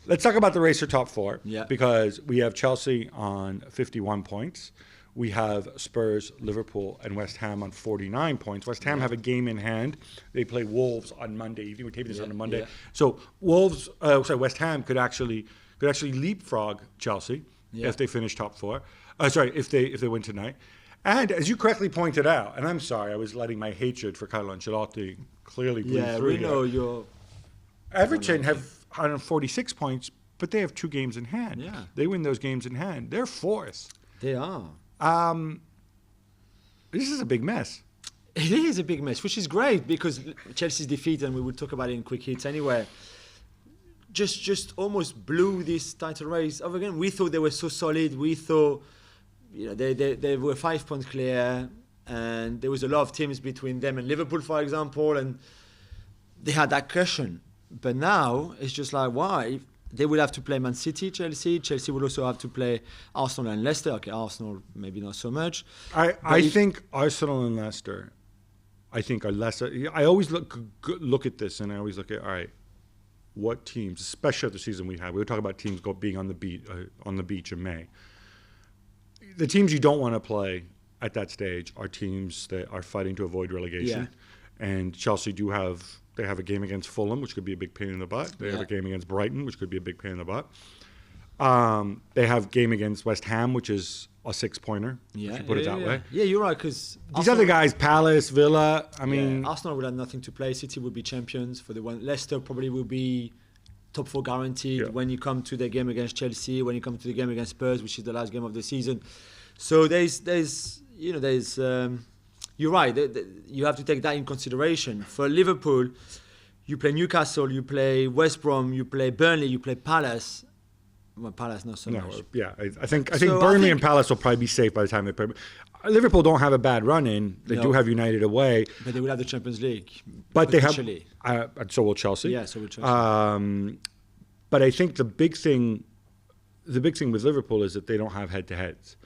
Let's talk about the race for top four. Yeah. Because we have Chelsea on 51 points. We have Spurs, Liverpool, and West Ham on 49 points. West Ham have a game in hand. They play Wolves on Monday evening. We're taping this on a Monday. Yeah. So West Ham could actually leapfrog Chelsea if they finish top four. If they win tonight. And as you correctly pointed out, and I'm sorry, I was letting my hatred for Carlo Ancelotti clearly bleed through. We know you're. Everton have 146 points, but they have 2 games in hand. Yeah. They win those games in hand. They're fourth. They are. This is a big mess. It is a big mess, which is great because Chelsea's defeat, and we will talk about it in quick hits anyway, just almost blew this title race up again. We thought they were so solid. We thought they were 5 points clear, and there was a lot of teams between them and Liverpool, for example, and they had that cushion. But now it's just like, why? They will have to play Man City, Chelsea. Chelsea will also have to play Arsenal and Leicester. Okay, Arsenal maybe not so much. I think Arsenal and Leicester. I think are lesser. I always look at this, and I always look at, all right, what teams, especially after the season we had. We were talking about teams being on the beach in May. The teams you don't want to play at that stage are teams that are fighting to avoid relegation. Yeah. And Chelsea they have a game against Fulham, which could be a big pain in the butt. They have a game against Brighton, which could be a big pain in the butt. They have a game against West Ham, which is a 6-pointer. Yeah, if you put it that way. Yeah, you're right. Because these other guys, Palace, Villa. I mean, Arsenal will have nothing to play. City will be champions for the one. Leicester probably will be top 4 guaranteed when you come to the game against Chelsea. When you come to the game against Spurs, which is the last game of the season. So there's. You're right. You have to take that in consideration. For Liverpool, you play Newcastle, you play West Brom, you play Burnley, you play Palace. Well, Palace not so much. Yeah, I think Burnley and Palace will probably be safe by the time they play. Liverpool don't have a bad run in. They do have United away, but they will have the Champions League. But they have. So will Chelsea. Yeah, so will Chelsea. But I think the big thing with Liverpool is that they don't have head-to-heads,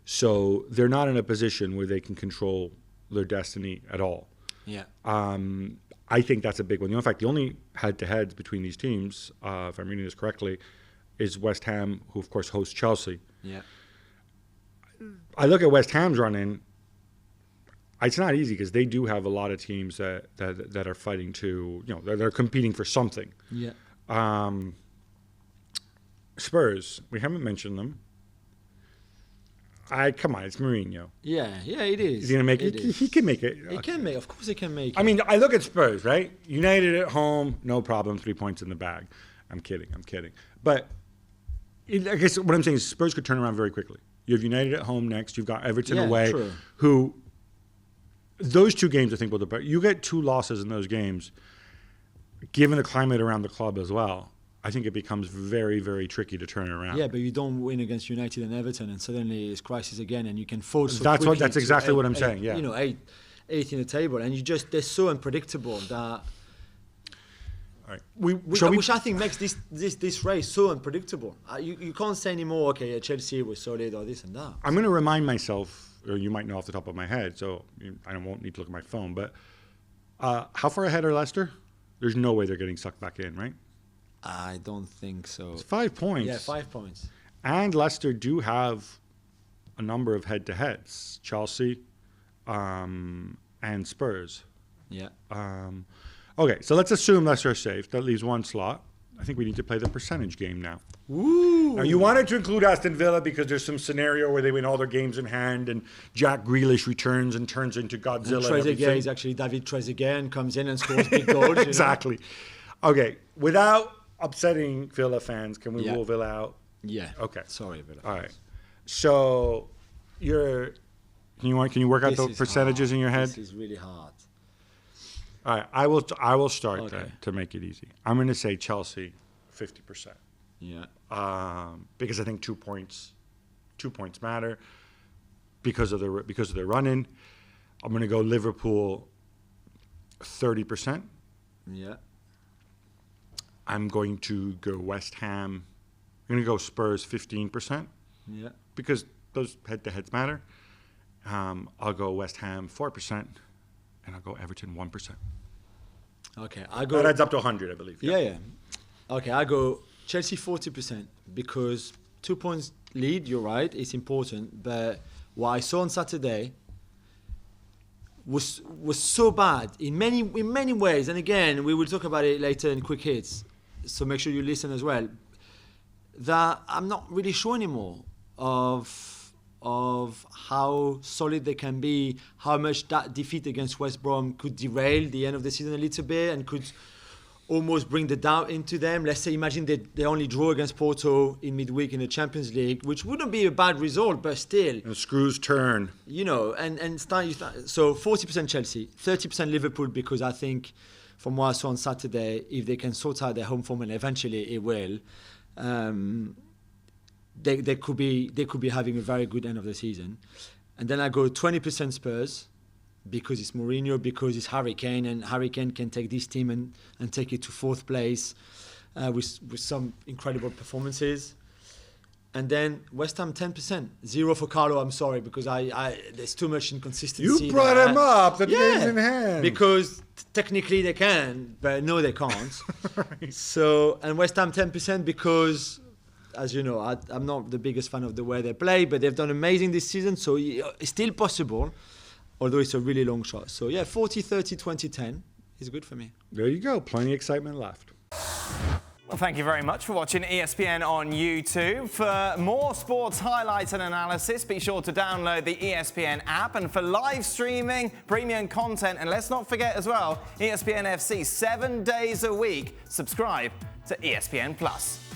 so they're not in a position where they can control their destiny at all. Yeah. I think that's a big one. In fact, the only head-to-heads between these teams, if I'm reading this correctly, is West Ham, who of course hosts Chelsea. Yeah. I look at West Ham's run-in. It's not easy because they do have a lot of teams that are fighting to, they're competing for something. Yeah. Spurs, we haven't mentioned them. Come on, it's Mourinho. Yeah, it is. Is he going to make it? He can make it. He can make it. Of course he can make it. I mean, I look at Spurs, right? United at home, no problem, 3 points in the bag. I'm kidding. But I guess what I'm saying is Spurs could turn around very quickly. You have United at home next. You've got Everton away, true. Who those 2 games I think will depart. You get 2 losses in those games, given the climate around the club as well. I think it becomes very, very tricky to turn it around. Yeah, but you don't win against United and Everton, and suddenly it's crisis again, and you can fall so That's quickly. That's exactly what I'm saying. Yeah, eighth in the table, and they're so unpredictable that. All right. Which I think makes this race so unpredictable. You can't say anymore. Okay, Chelsea was solid or this and that. I'm going to remind myself, or you might know off the top of my head, so I won't need to look at my phone. But how far ahead are Leicester? There's no way they're getting sucked back in, right? I don't think so. It's 5 points. Yeah, 5 points. And Leicester do have a number of head-to-heads. Chelsea and Spurs. Yeah. Okay, so let's assume Leicester are safe. That leaves 1 slot. I think we need to play the percentage game now. Ooh. Now, you wanted to include Aston Villa because there's some scenario where they win all their games in hand and Jack Grealish returns and turns into Godzilla. And Trezeguet is actually David Trezeguet and comes in and scores big goals. Exactly. Okay, without upsetting Villa fans, can we rule Villa out? Yeah. Okay. Sorry, Villa. All right. So can you work out the percentages in your head? This is really hard. All right. I will start then to make it easy. I'm going to say Chelsea 50%. Yeah. Because I think 2 points matter because of their run-in. I'm going to go Liverpool 30%. Yeah. I'm going to go West Ham. I'm going to go Spurs 15%. Yeah. Because those head-to-heads matter. I'll go West Ham 4%, and I'll go Everton 1%. Okay, that adds up to 100, I believe. Yeah. Okay, I go Chelsea 40% because 2 points lead, you're right, it's important. But what I saw on Saturday was so bad in many ways. And again, we will talk about it later in quick hits. So make sure you listen as well. That I'm not really sure anymore of how solid they can be, how much that defeat against West Brom could derail the end of the season a little bit and could almost bring the doubt into them. Let's say, imagine they only draw against Porto in midweek in the Champions League, which wouldn't be a bad result, but still. And screws turn. You know, so 40% Chelsea, 30% Liverpool, because I think from what I saw on Saturday, if they can sort out their home form, and eventually it will, they could be having a very good end of the season. And then I go 20% Spurs, because it's Mourinho, because it's Harry Kane, and Harry Kane can take this team and take it to fourth place with some incredible performances. And then West Ham 10%, 0 for Carlo. I'm sorry, because I there's too much inconsistency. You brought him up. The game's in hand. Because technically they can, but no, they can't. Right. So, and West Ham 10% because, as you know, I'm not the biggest fan of the way they play, but they've done amazing this season, so it's still possible, although it's a really long shot. So yeah, 40, 30, 20, 10 is good for me. There you go. Plenty of excitement left. Well, thank you very much for watching ESPN on YouTube. For more sports highlights and analysis, be sure to download the ESPN app. And for live streaming, premium content, and let's not forget as well, ESPN FC 7 days a week. Subscribe to ESPN Plus.